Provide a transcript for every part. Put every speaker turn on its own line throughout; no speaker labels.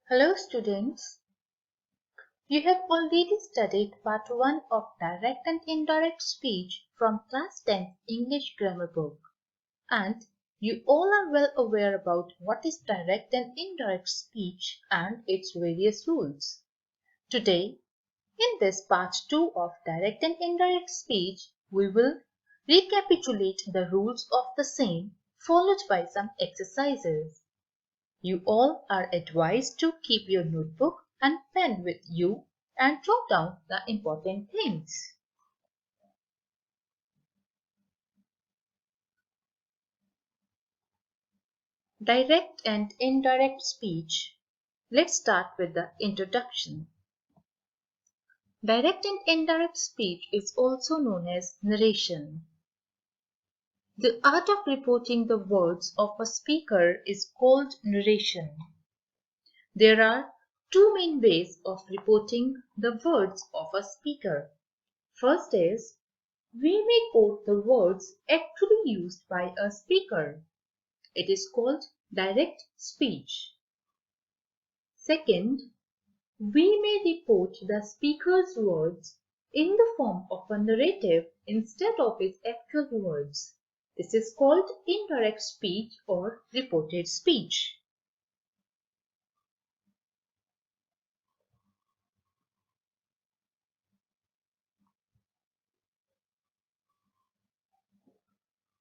Hello students, you have already studied part 1 of direct and indirect speech from class 10 English grammar book, and you all are well aware about what is direct and indirect speech and its various rules. Today, in this part 2 of direct and indirect speech, we will recapitulate the rules of the same followed by some exercises. You all are advised to keep your notebook and pen with you and jot down the important things. Direct and indirect speech. Let's start with the introduction. Direct and indirect speech is also known as narration. The art of reporting the words of a speaker is called narration. There are two main ways of reporting the words of a speaker. First is, we may quote the words actually used by a speaker. It is called direct speech. Second, we may report the speaker's words in the form of a narrative instead of his actual words. This is called indirect speech or reported speech.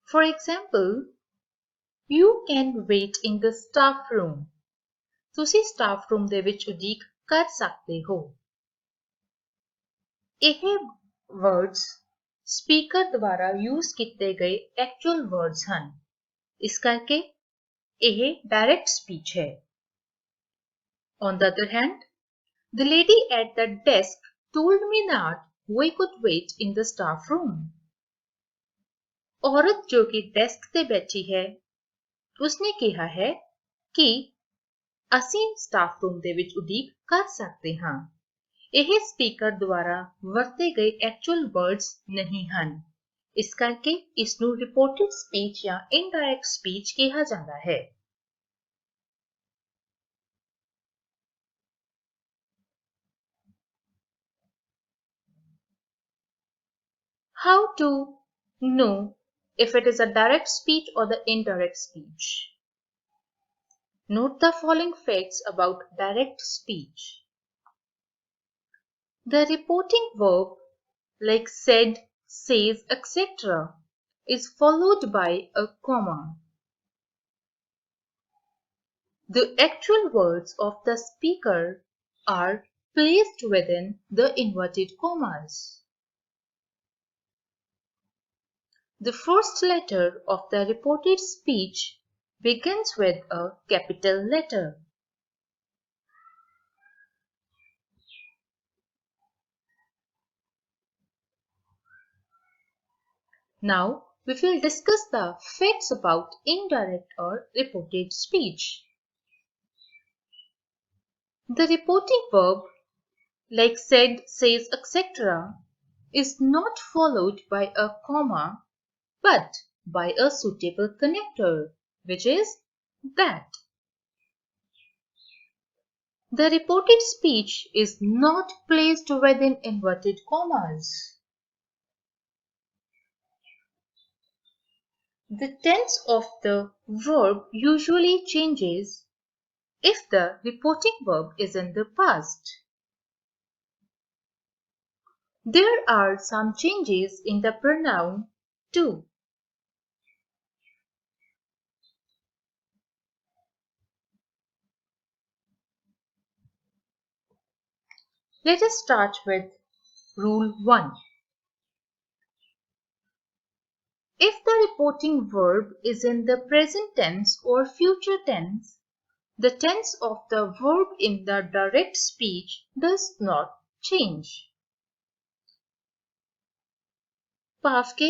For example, you can wait in the staff room. ਤੁਸੀਂ staff room ਦੇ ਵਿੱਚ ਉਡੀਕ ਕਰ ਸਕਦੇ ਹੋ। ਇਹ words speaker ਦੁਆਰਾ use ਕੀਤੇ ਗਏ ਐਕਚੁਅਲ ਵਰਡਸ ਹਨ। ਇਸ ਕਰਕੇ ਇਹ ਡਾਇਰੈਕਟ ਸਪੀਚ ਹੈ। On the other hand, the lady at the desk told me that we could wait in the staff room. ਔਰਤ ਜੋ ਕਿ ਡੈਸਕ ਤੇ ਬੈਠੀ ਹੈ, ਉਸਨੇ ਕਿਹਾ ਹੈ ਕਿ ਅਸੀਂ ਸਟਾਫ ਰੂਮ ਦੇ ਵਿੱਚ ਉਡੀਕ ਕਰ ਸਕਦੇ ਹਾਂ। ਇਹ ਸਪੀਕਰ ਦੁਆਰਾ ਵਰਤੇ ਗਏ ਐਕਚੁਅਲ ਵਰਡਸ ਨਹੀਂ ਹਨ। ਇਸ ਕਰਕੇ ਇਸ ਨੂੰ ਰਿਪੋਰਟਡ ਸਪੀਚ ਜਾਂ ਇਨਡਾਇਰੈਕਟ ਸਪੀਚ ਕਿਹਾ ਜਾਂਦਾ ਹੈ। How to know if it is a direct speech or the indirect speech? Note the following facts about direct speech. The reporting verb like said, says, etc. is followed by a comma. The actual words of the speaker are placed within the inverted commas. The first letter of the reported speech begins with a capital letter. Now we will discuss the facts about indirect or reported speech. The reporting verb like said, says, etc. is not followed by a comma but by a suitable connector, which is that. The reported speech is not placed within inverted commas. The tense of the verb usually changes if the reporting verb is in the past. There are some changes in the pronoun too. Let us start with Rule 1. If the reporting verb is in the present tense or future tense, the tense of the verb in the direct speech does not change. ਭਾਵ ਕਿ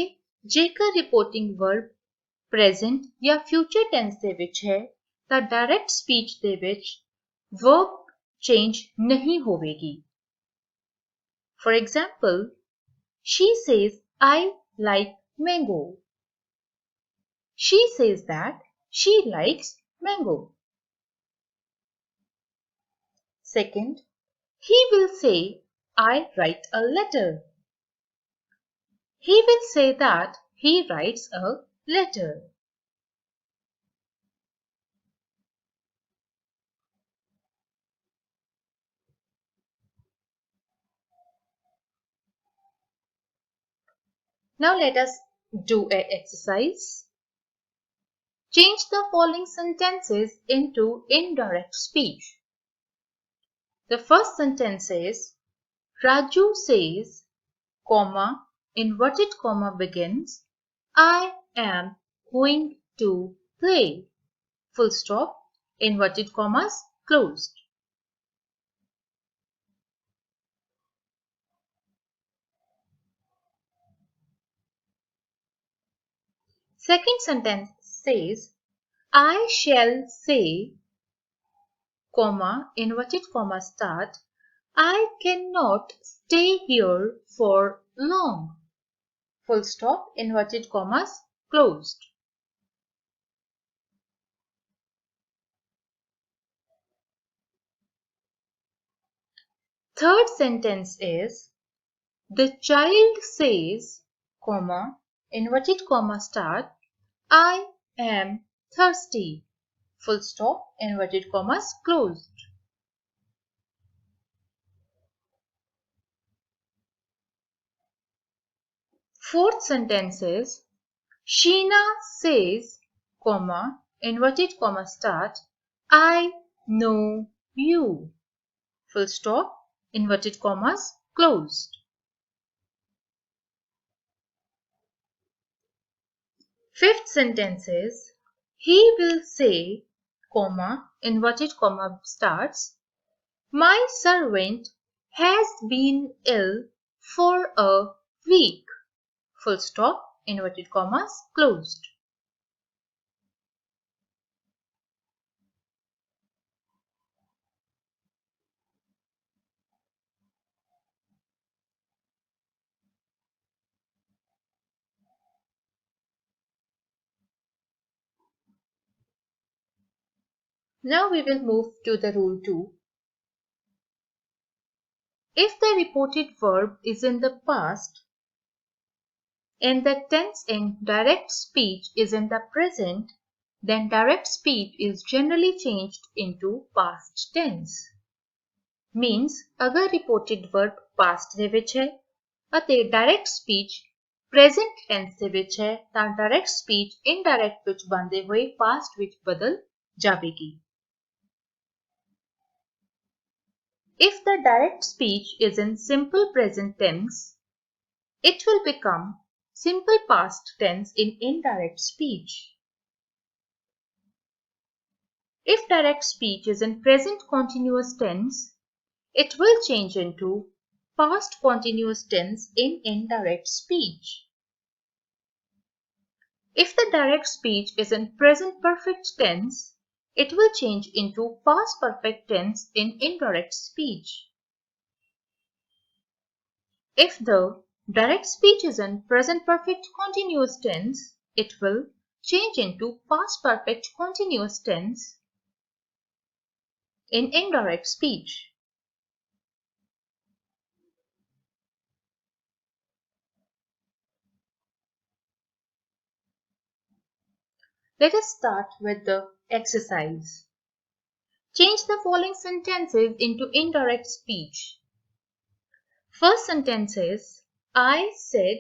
ਜੇਕਰ reporting verb present ਜਾਂ future tens ਦੇ ਵਿੱਚ ਹੈ ਤਾਂ direct speech ਦੇ ਵਿੱਚ ਵਰਬ ਚੇਂਜ ਨਹੀਂ ਹੋਵੇਗੀ। For example, she says, I like mango. She says that she likes mango. Second, he will say, I write a letter. He will say that he writes a letter. Now let us do an exercise. Change the following sentences into indirect speech. The first sentence is, Raju says, comma, inverted comma begins, I am going to play. Full stop, inverted commas closed. Second sentence says, I shall say, comma, inverted comma start, I cannot stay here for long. Full stop, inverted commas closed. Third sentence is, the child says, comma, inverted comma start, I am thirsty. Full stop, inverted commas closed. Fourth sentence is, Sheena says, comma, inverted comma start, I know you. Full stop, inverted commas closed. Fifth sentence is, he will say, comma, inverted comma starts, my servant has been ill for a week. Full stop, inverted commas closed. Now we will move to the rule 2. If the reported verb is in the past and the tense in direct speech is in the present, then direct speech is generally changed into past tense. Means अगर reported verb past ਦੇ ਵਿੱਚ ਹੈ ਅਤੇ direct speech present tense ਦੇ ਵਿੱਚ ਹੈ ਤਾਂ direct speech indirect ਵਿੱਚ ਬਣਦੇ ਹੋਏ past ਵਿੱਚ ਬਦਲ ਜਾਵੇਗੀ. If the direct speech is in simple present tense, it will become simple past tense in indirect speech. If direct speech is in present continuous tense, it will change into past continuous tense in indirect speech. If the direct speech is in present perfect tense, it will change into past perfect tense in indirect speech. If the direct speech is in present perfect continuous tense, it will change into past perfect continuous tense in indirect speech. Let us start with the exercise. Change the following sentences into indirect speech. First sentence is, I said,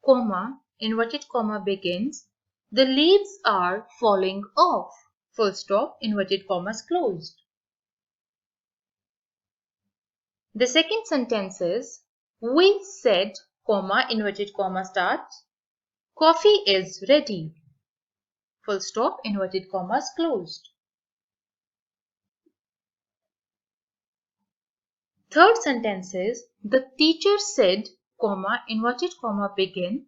comma, inverted comma begins, the leaves are falling off. Full stop, inverted commas closed. The second sentence is, we said, comma, inverted comma starts, coffee is ready. Full stop, inverted commas closed. Third sentence is, the teacher said, comma, inverted comma begin,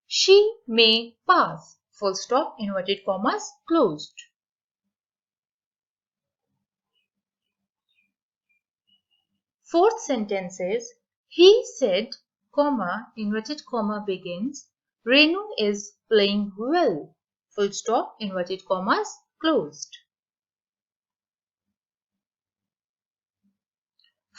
she may pass. Full stop, inverted commas closed. Fourth sentence is, he said, comma, inverted comma begins, Renu is playing well. Full stop, inverted commas closed.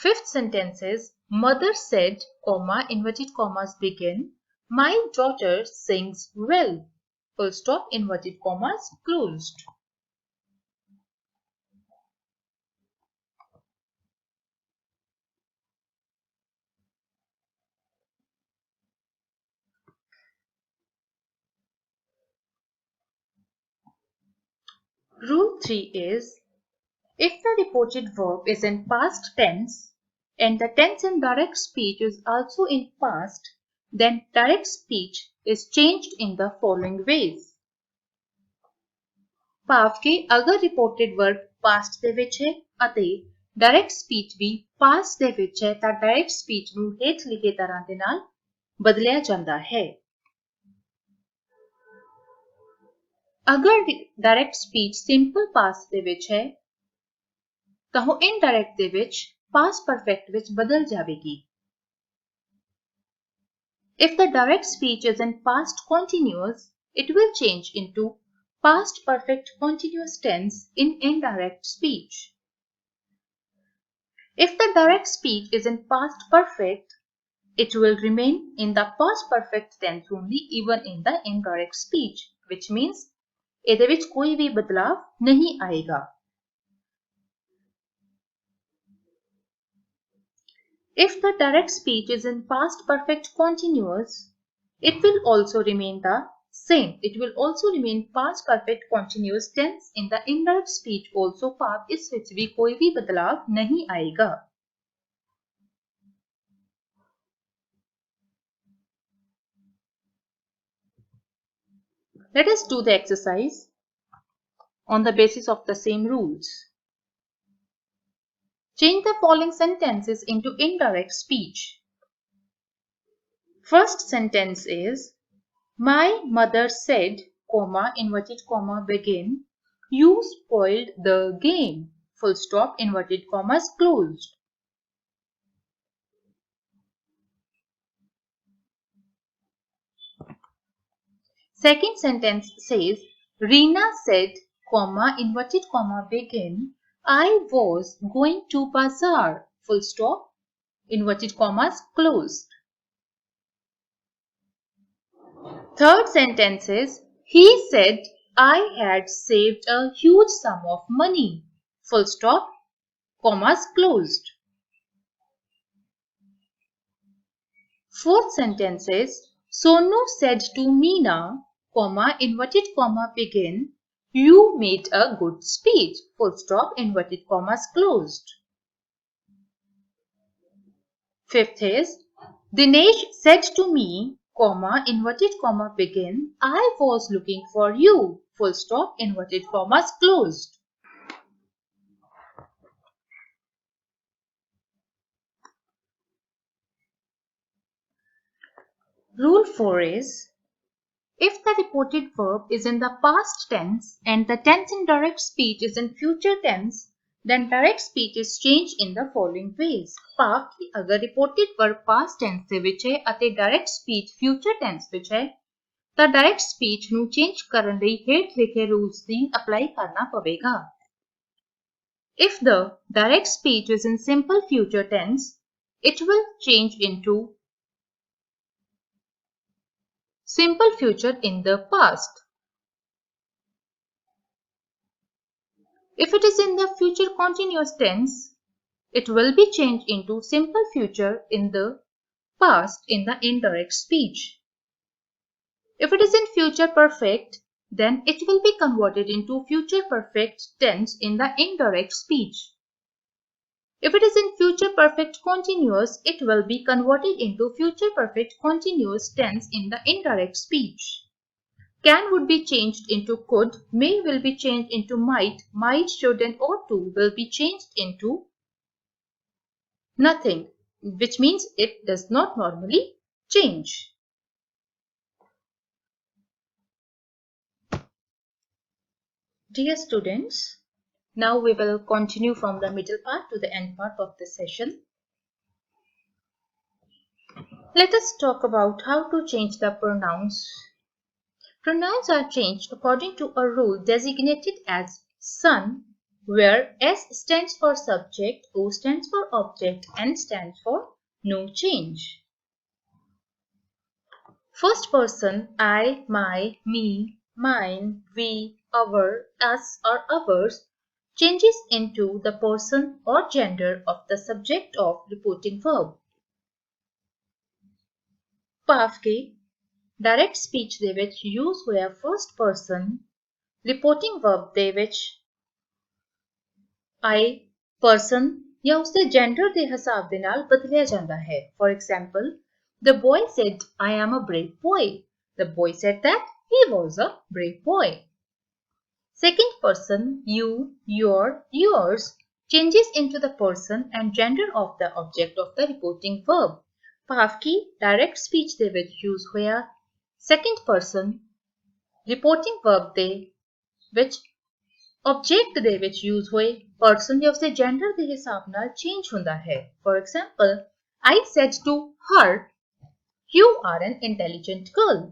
Fifth sentence is, mother said, comma, inverted commas begin, my daughter sings well, full stop, inverted commas closed. Rule 3 is, if the reported verb is in past tense and the tense in direct speech is also in past, then direct speech is changed in the following ways. ਭਾਵ ਕਿ ਅਗਰ reported verb past ਦੇ ਵਿੱਚ ਹੈ ਅਤੇ direct speech ਵੀ past ਦੇ ਵਿੱਚ ਹੈ ਤਾਂ ਡਾਇਰੈਕਟ ਸਪੀਚ ਨੂੰ ਹੇਠ ਲਿਖੇ ਤਰ੍ਹਾਂ ਦੇ ਨਾਲ ਬਦਲਿਆ ਜਾਂਦਾ ਹੈ। ਅਗਰ ਡਾਇਰੈਕਟ ਸਪੀਚ ਸਿੰਪਲ ਪਾਸਟ ਦੇ ਵਿੱਚ ਹੈ ਤਾਂ ਉਹ ਇਨਡਾਇਰੈਕਟ ਦੇ ਵਿੱਚ ਪਾਸਟ ਪਰਫੈਕਟ ਵਿੱਚ ਬਦਲ ਜਾਵੇਗੀ। If the direct speech is in past continuous, it will change into past perfect continuous tense in indirect speech. If the direct speech is in past perfect, it will remain in the past perfect tense only even in the indirect speech, which means ਇਹਦੇ ਵਿੱਚ ਕੋਈ ਵੀ ਬਦਲਾਵ ਨਹੀਂ ਆਏਗਾ। If the direct speech is in past perfect continuous, it will also remain the same. It will also remain past perfect continuous tense in the indirect speech also, ਭਾਵ ਇਸ ਵਿੱਚ ਵੀ ਕੋਈ ਵੀ ਬਦਲਾਵ ਨਹੀਂ ਆਏਗਾ। Let us do the exercise on the basis of the same rules. Change the following sentences into indirect speech. First sentence is, my mother said, comma, inverted comma begin, you spoiled the game, full stop, inverted commas closed. Second sentence says, Reena said, comma, inverted comma begin, I was going to bazaar, full stop, inverted commas closed. Third sentence is, he said, I had saved a huge sum of money, full stop, commas closed. Fourth sentence is, Sonu said to Meena, comma, inverted comma begin, you made a good speech, full stop, inverted commas closed. Fifth is, Dinesh said to me, comma, inverted comma begin, I was looking for you, full stop, inverted commas closed. Rule 4 is, if the reported verb is in the past tense and the tense in direct speech is in future tense, then direct speech is changed in the following ways. ਭਾਵ ਕਿ ਅਗਰ reported verb past tense ਦੇ ਵਿੱਚ ਹੈ ਅਤੇ direct speech future tense ਵਿੱਚ ਹੈ ਤਾਂ direct speech ਨੂੰ change ਕਰਨ ਲਈ ਹੇਠ ਲਿਖੇ rules ਦੀ ਅਪਲਾਈ ਕਰਨਾ ਪਵੇਗਾ। If the direct speech is in simple future tense, it will change into simple future in the past. If it is in the future continuous tense, it will be changed into simple future in the past in the indirect speech. If it is in future perfect, then it will be converted into future perfect tense in the indirect speech. If it is in future perfect continuous, it will be converted into future perfect continuous tense in the indirect speech. Can would be changed into could, may will be changed into might, should and ought to will be changed into nothing, which means it does not normally change. Dear students, now we will continue from the middle part to the end part of the session. Let us talk about how to change the pronouns. Pronouns are changed according to a rule designated as son, where S stands for subject, O stands for object, N stands for no change. First person I, my, me, mine, we, our, us or ours changes into the person or gender of the subject of reporting verb। ਭਾਵ ਕਿ direct speech ਦੇ ਵਿੱਚ use ਹੋਇਆ first person reporting verb ਦੇ ਵਿੱਚ I person ਜਾਂ ਉਸਦੇ gender ਦੇ ਹਿਸਾਬ ਦੇ ਨਾਲ ਬਦਲਿਆ ਜਾਂਦਾ ਹੈ। For example, the boy said I am a brave boy। The boy said that he was a brave boy। Second person you, your, yours changes into the person and gender of the object of the reporting verb। ਭਾਵ ਕਿ direct speech ਦੇ ਵਿੱਚ use ਹੋਇਆ second person reporting verb ਦੇ ਵਿੱਚ object ਦੇ ਵਿੱਚ use ਹੋਏ person ਜਾਂ ਉਸਦੇ ਜੈਂਡਰ ਦੇ ਹਿਸਾਬ ਨਾਲ ਚੇਂਜ ਹੁੰਦਾ ਹੈ। For example, I said to her, you are an intelligent girl।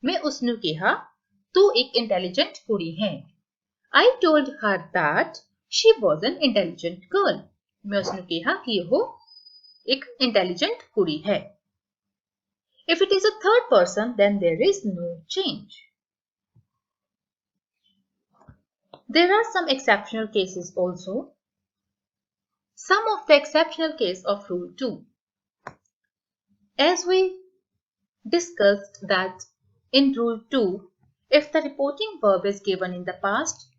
ਮੈਂ ਉਸ ਨੂੰ ਕਿਹਾ ਤੂੰ ਇੱਕ ਇੰਟੈਲੀਜੈਂਟ ਕੁੜੀ ਹੈ। I told her that she was an intelligent girl। ਮੈਂ ਉਸ ਨੂੰ ਕਿਹਾ ਕਿ ਉਹ ਇੱਕ ਇੰਟੈਲੀਜੈਂਟ ਕੁੜੀ ਹੈ। If it is a third person, then there is no change। There are some exceptional cases also. Some of the exceptional case of Rule 2. As we discussed that in Rule 2, if the reporting verb is given in the past,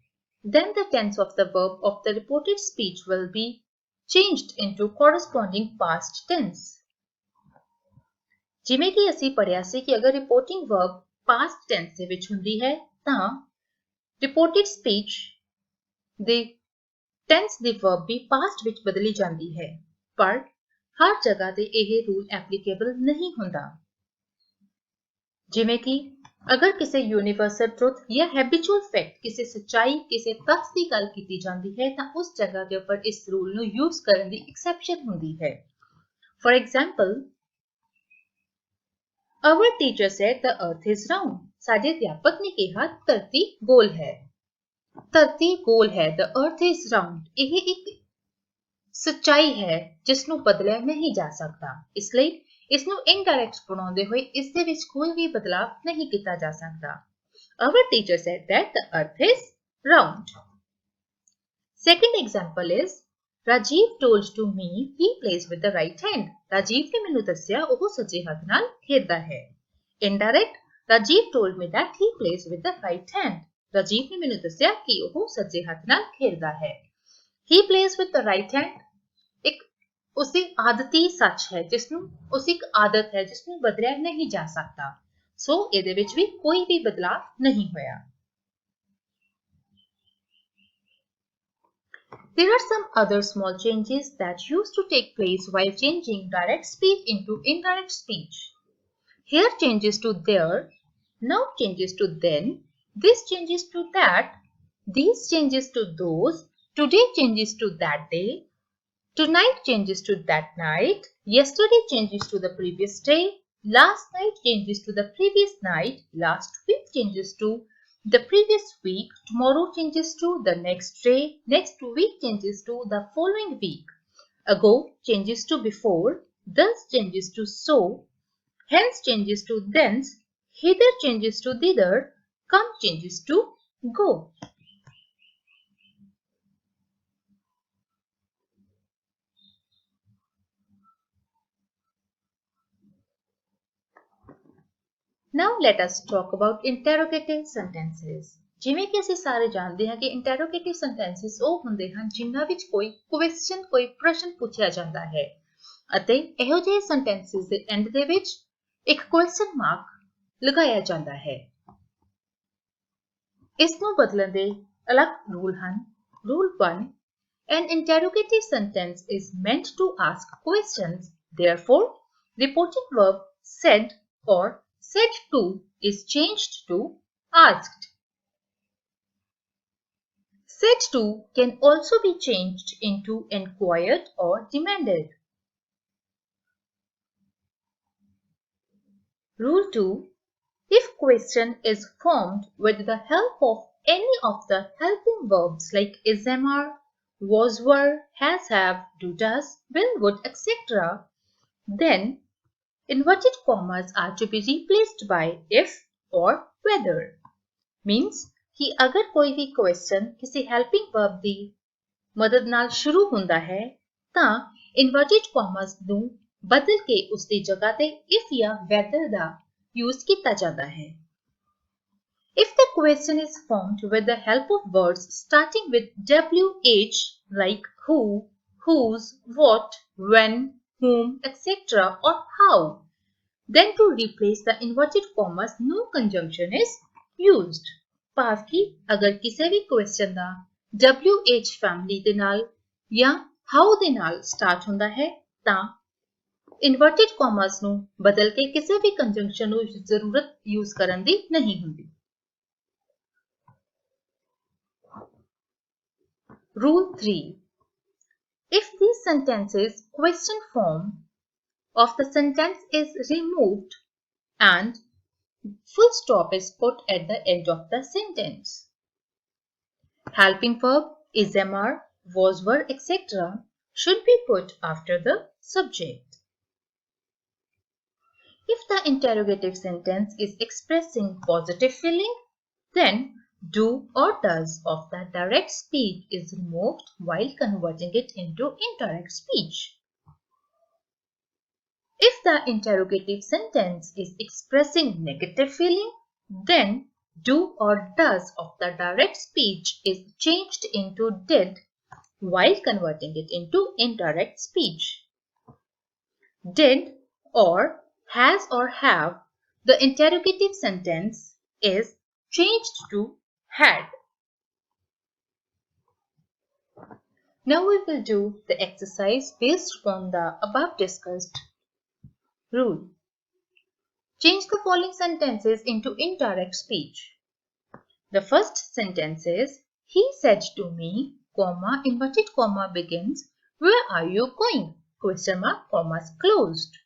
then the tense of the verb of the reported speech will be changed into corresponding past tense। ਜਿਵੇਂ ਕਿ ਅਸੀਂ ਪੜ੍ਹਿਆ ਸੀ ਕਿ ਅਗਰ reporting verb past tense ਦੇ ਵਿੱਚ ਹੁੰਦੀ ਹੈ ਤਾਂ reported speech ਦੇ tense ਦੀ verb ਵੀ past ਵਿੱਚ ਬਦਲੀ ਜਾਂਦੀ ਹੈ। ਪਰ ਹਰ ਜਗ੍ਹਾ ਤੇ ਇਹ ਰੂਲ ਐਪਲੀਕੇਬਲ ਨਹੀਂ ਹੁੰਦਾ। ਜਿਵੇਂ ਕਿ ਅਗਰ ਕਿਸੇ ਯੂਨੀਵਰਸਲ ਟਰੁਥ ਜਾਂ ਹੈਬਿਚੁਅਲ ਫੈਕਟ ਕਿਸੇ ਸੱਚਾਈ ਕਿਸੇ ਤੱਥ ਦੀ ਗੱਲ ਕੀਤੀ ਜਾਂਦੀ ਹੈ ਤਾਂ ਉਸ ਜਗ੍ਹਾ ਦੇ ਉੱਪਰ ਇਸ ਰੂਲ ਨੂੰ ਯੂਜ਼ ਕਰਨ ਦੀ ਐਕਸੈਪਸ਼ਨ ਹੁੰਦੀ ਹੈ। For example, our teacher said the earth is round। ਸਾਡੇ ਅਧਿਆਪਕ ਨੇ ਕਿਹਾ ਧਰਤੀ ਗੋਲ ਹੈ। ਧਰਤੀ ਗੋਲ ਹੈ, the earth is round। ਇਹ ਇੱਕ ਸੱਚਾਈ ਹੈ ਜਿਸ ਨੂੰ ਬਦਲਿਆ ਨਹੀਂ ਜਾ ਸਕਦਾ। ਇਸ ਲਈ ਇਸ ਨੂੰ indirect ਬਣਾਉਂਦੇ ਹੋਏ ਇਸ ਦੇ ਵਿੱਚ ਕੋਈ ਵੀ ਬਦਲਾਵ ਨਹੀਂ ਕੀਤਾ ਜਾ ਸਕਦਾ। Our teacher said that the earth is round। Second example is Rajiv told to me he plays with the right hand। Rajiv ਨੇ ਮੈਨੂੰ ਦੱਸਿਆ ਉਹ ਸੱਜੇ ਹੱਥ ਨਾਲ ਖੇਡਦਾ ਹੈ। Indirect, Rajiv told me that he plays with the right hand। Rajiv ਨੇ ਮੈਨੂੰ ਦੱਸਿਆ ਕਿ ਉਹ ਸੱਜੇ ਹੱਥ ਨਾਲ ਖੇਡਦਾ ਹੈ। He plays with the right hand ਇੱਕ ਉਸਦੀ ਆਦਤੀ ਸੱਚ ਹੈ ਜਿਸ ਨੂੰ ਉਸ ਇੱਕ ਆਦਤ ਹੈ ਜਿਸ ਨੂੰ ਬਦਲਿਆ ਨਹੀਂ ਜਾ ਸਕਦਾ। ਸੋ ਇਹਦੇ ਵਿੱਚ ਵੀ ਕੋਈ ਵੀ ਬਦਲਾਵ ਨਹੀਂ ਹੋਇਆ। There are some other small changes that used to take place while changing direct speech into indirect speech। Here changes to there, now changes to then, this changes to that, these changes to those, today changes to that day, tonight changes to that night, yesterday changes to the previous day, last night changes to the previous night, last week changes to the previous week, tomorrow changes to the next day, next week changes to the following week, ago changes to before, thus changes to so, hence changes to thence, hither changes to thither, come changes to go। Now let us talk about interrogative sentences। ਜਿਵੇਂ ਕਿ ਅਸੀਂ ਸਾਰੇ ਜਾਣਦੇ ਹਾਂ ਕਿ interrogative sentences ਉਹ ਹੁੰਦੇ ਹਨ ਜਿਨ੍ਹਾਂ ਵਿੱਚ ਕੋਈ question ਕੋਈ ਪ੍ਰਸ਼ਨ ਪੁੱਛਿਆ ਜਾਂਦਾ ਹੈ ਅਤੇ ਇਹੋ ਜਿਹੇ sentences ਦੇ end ਦੇ ਵਿੱਚ ਇੱਕ question mark ਲਗਾਇਆ ਜਾਂਦਾ ਹੈ। ਇਸ ਨੂੰ ਬਦਲਣ ਦੇ ਅਲੱਗ ਰੂਲ ਹਨ। Rule 1, an interrogative sentence is meant to ask questions, therefore reporting verb said or said to is changed to asked। Said to can also be changed into inquired or demanded। Rule 2, if question is formed with the help of any of the helping verbs like is, am, are, was, were, has, have, do, does, will, would, etc., then inverted commas are to be replaced by if or whether. Means कि अगर कोई भी question किसी helping verb ਦੀ ਮਦਦ ਨਾਲ ਸ਼ੁਰੂ ਹੁੰਦਾ ਹੈ ਤਾਂ ਇਨਵਰਟਿਡ ਕਾਮਸ ਨੂੰ ਬਦਲ ਕੇ ਉਸ ਦੀ ਜਗ੍ਹਾ ਤੇ if ਜਾਂ whether ਦਾ ਯੂਜ਼ ਕੀਤਾ ਜਾਂਦਾ ਹੈ. If the question is formed with the help of words starting with WH like who, whose, what, when, whom, etc. or how, then to replace the inverted commas no conjunction is used. ਭਾਵ ਕਿ ਅਗਰ ਕਿਸੇ ਵੀ question ਦਾ WH family ਦੇ ਨਾਲ ਜਾਂ how ਦੇ ਨਾਲ start ਹੁੰਦਾ ਹੈ ਤਾਂ inverted commas ਨੂੰ ਬਦਲ ਕੇ ਕਿਸੇ ਵੀ conjunction ਨੂੰ ਜ਼ਰੂਰਤ use ਕਰਨ ਦੀ ਨਹੀਂ ਹੁੰਦੀ. Rule 3. If these sentences question form of the sentence is removed and full stop is put at the end of the sentence. Helping verb is, am, are, was, were, etc. should be put after the subject. If the interrogative sentence is expressing positive feeling, then do or does of the direct speech is removed while converting it into indirect speech. If the interrogative sentence is expressing negative feeling, then do or does of the direct speech is changed into did while converting it into indirect speech. Did or has or have, the interrogative sentence is changed to had. Now we will do the exercise based on the above discussed rule. Change the following sentences into indirect speech. The first sentence is, he said to me, comma, inverted comma begins, where are you going? Question mark, commas closed.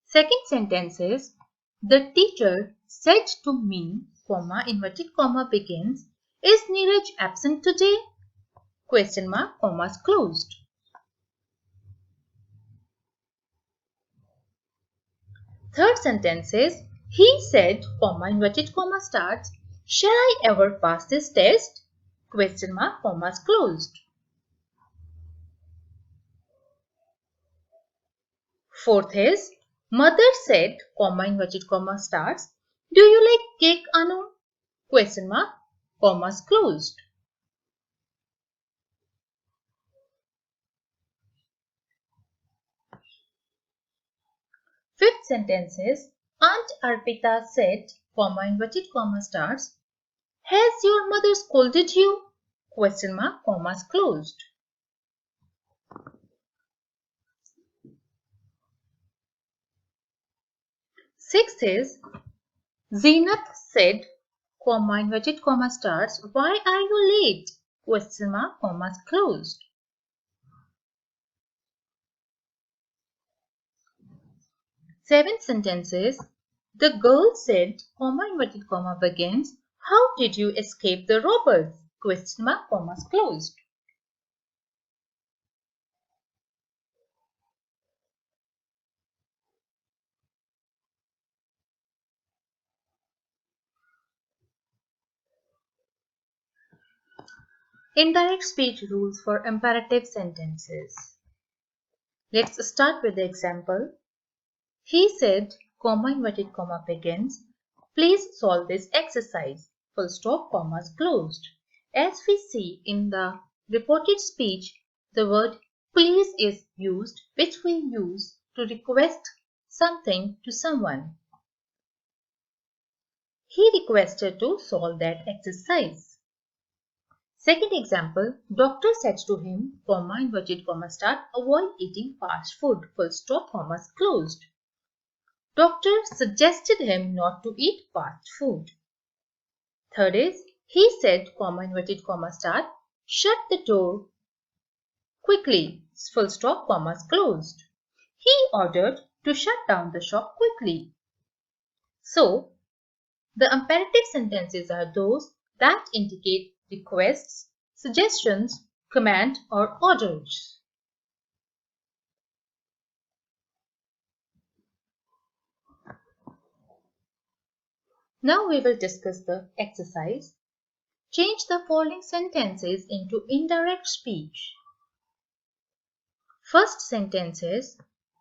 Second sentence is, the teacher said to me, comma, inverted comma begins, is Neeraj absent today? Question mark, commas closed. Third sentence is, he said, comma, inverted comma starts, shall I ever pass this test? Question mark, commas closed. Fourth is, mother said, comma, inverted comma starts, do you like cake, Anu? Question mark, commas closed. Fifth sentence is, Aunt Arpita said, comma, inverted comma starts, has your mother scolded you? Question mark, commas closed. Sixth is, Zeenat said, comma, inverted comma starts, why are you late? Question mark, commas closed. Seventh sentence is, the girl said, comma, inverted comma begins, how did you escape the robbers? Question mark, commas closed. Indirect speech rules for imperative sentences. Let's start with the example. He said, comma, inverted comma begins, please solve this exercise, full stop, commas closed. As we see in the reported speech, the word please is used, which we use to request something to someone. He requested to solve that exercise. Second example, doctor said to him, comma, inverted comma start, avoid eating fast food, full stop, commas closed. Doctor suggested him not to eat fast food. Third is, he said, comma, inverted comma start, shut the door quickly, full stop, commas closed. He ordered to shut down the shop quickly. So, the imperative sentences are those that indicate requests, suggestions, command, or orders. Now we will discuss the exercise. Change the following sentences into indirect speech. First sentence is,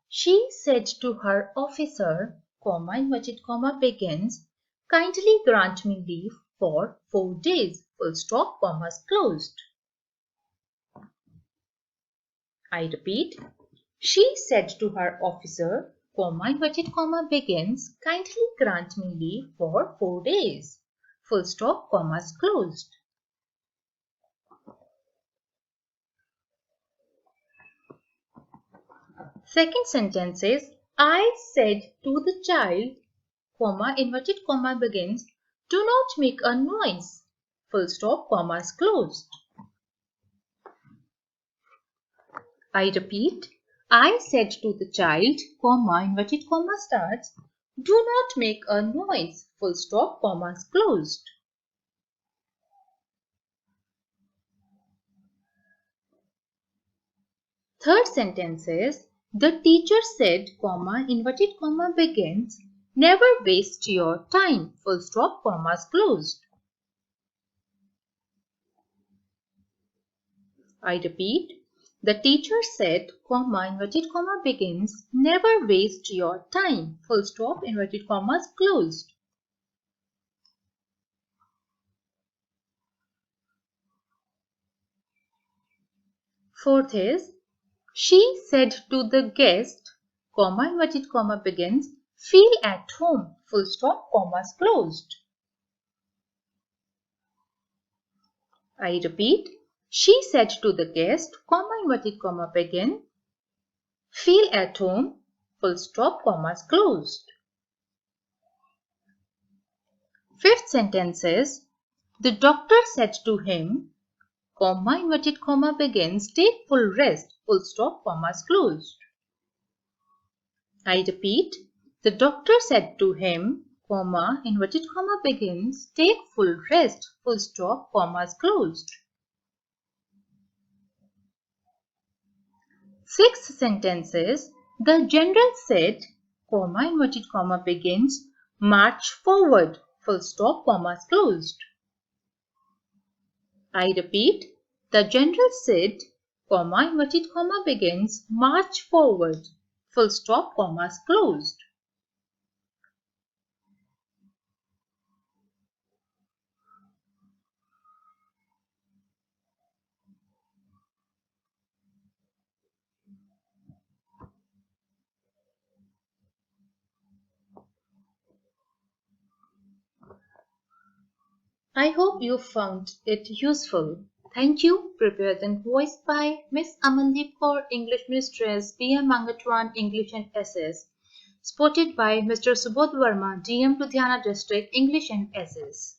she said to her officer, inverted comma begins, kindly grant me leave for 4 days, full stop, commas closed. I repeat, she said to her officer, inverted comma begins, kindly grant me leave for 4 days, full stop, commas closed. Second sentence is, I said to the child, inverted comma begins, do not make a noise, full stop, commas closed. I repeat, I said to the child, inverted comma starts, do not make a noise, full stop, commas closed. Third sentence is, the teacher said, inverted comma begins, never waste your time, full stop, commas closed. I repeat, the teacher said, inverted comma begins, never waste your time, full stop, inverted commas closed. Fourth is, she said to the guest, inverted comma begins, feel at home, full stop, commas closed. I repeat, she said to the guest, inverted comma begin, feel at home, full stop, commas closed. Fifth sentence is, the doctor said to him, inverted comma begins, take full rest, full stop, commas closed. I repeat, the doctor said to him, inverted comma begins, take full rest, full stop, commas closed. Sixth sentence is, the general said, inverted comma begins, march forward, full stop, commas closed. I repeat, the general said, inverted comma begins, march forward, full stop, commas closed. I hope you found it useful. Thank you. Prepared and voiced by Miss Amandeep Kaur, English Mistress, PM Mangatwan, English and SS. Supported by Mr. Subodh Verma, DM Ludhiana District, English and SS.